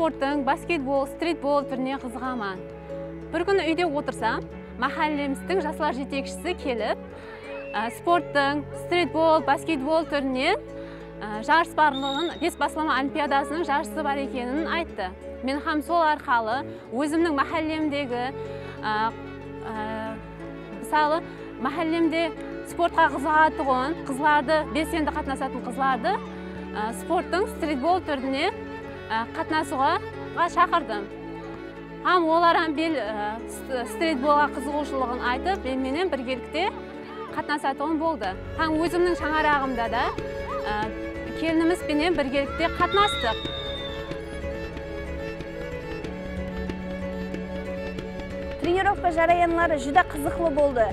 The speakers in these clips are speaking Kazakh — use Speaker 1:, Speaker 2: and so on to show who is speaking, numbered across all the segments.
Speaker 1: спорттың баскетбол, стритбол түріне қызығамын. Бір күні үйде отырсам, махаллеміздің жастар жетекшісі келіп, спорттың стритбол, баскетбол түрінен жарыс барлығын, бес басылама олимпиадасының жарысы бар екенін айтты. Мен хам сол арқалы өзімнің махаллемдегі, мысалы, махаллемде спортқа қызығатұғын қызларды, белсенді қатынасатын қызларды спорттың стритбол түріне қатынасуға шақырдым. Хам олардан бел стритболға қызығушылығын айтып, менімен біргелікте қатынасатығын болды. Хам өзімнің шаңарағымда да келінімізбенен біргелікте қатынастық.
Speaker 2: Тренировка жараянлары жүдә қызықлы болды.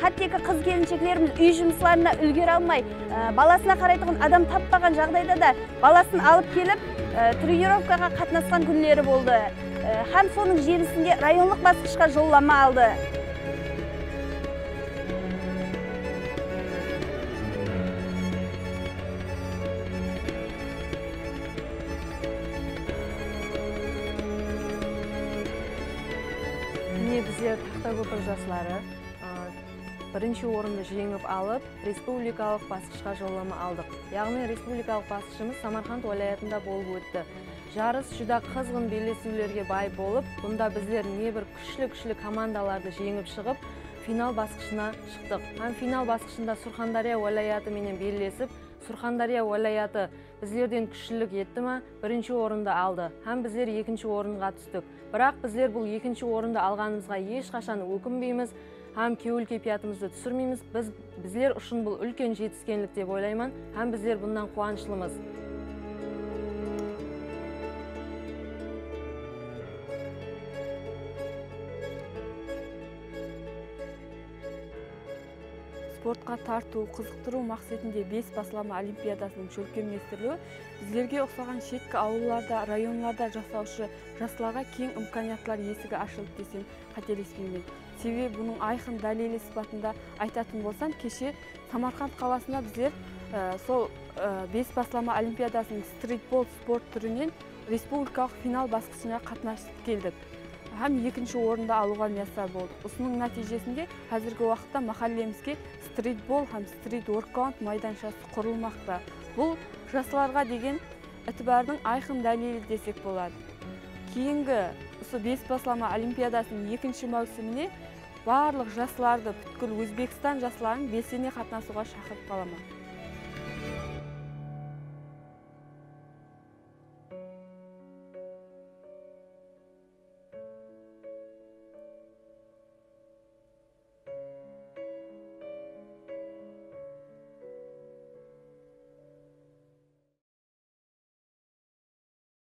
Speaker 2: Хаттекі қыз келіншектеріміз үй жұмысларына үлгере алмай, баласына қарайтығын адам таппаған жағдайда да баласын алып келіп, тренировкаға қатынасқан күндері болды. Һәм соның желісінде районлық басқышқа жоллама алды.
Speaker 3: Біздер Тақтакөпір жастары бірінші орынды жеңіп алып, республикалық басқышқа жоллама алдық. Яғни республикалық басқышымыз Самарқанд уалаятында болып өтті. Жарыс жүдә қызғын белдесулерге бай болып, бұнда біздер небір күшлі командаларды жеңіп шығып, финал басқышына шықтық. Һәм финал басқышында Сурхандария уалаяты менен белдесіп, Сурхандария уалаяты біздерден күшлілік етті ма, бірінші орынды алды. Һәм біздер екінші орынға түстік. Бірақ біздер бұл екінші орынды алғанымызға ешқашан өкінбейміз, һәм кеуіл кепиятымызды түсірмейміз. Біздер үшін бұл үлкен жетіскенлік деп ойлаймын, һәм біздер бұндан қуанышлымыз.
Speaker 4: Спортқа тарту, қызықтыру мақсатында бес басылама олимпиадасының көркемдестірілуі біздерге ұқсаған шеткі ауылларда, районларда жасаушы жастарға кең имканиятлар есігі ашылып десем қателеспеймін. Себебі бұның айқын дәлелі сипатында айтатын болсам, кеше Самарқанд қаласында біздер сол бес басылама олимпиадасының стритбол спорт түрінен республикалық финал басқышына қатынасып келдік. Һәм екінші орында алуға миясар болдық. Осының нәтижесінде қазіргі уақытта махаллемізге стритбол һәм стрит воркаут майданшасы құрылмақта. Бұл жастарға деген ітібардың айқын дәлелі десек болады. Кейінгі бес басылама олимпиадасының екінші маусыміне барлық жастарды бүткіл Өзбекстан жастарын белсене қатынасуға шақырып қаламын.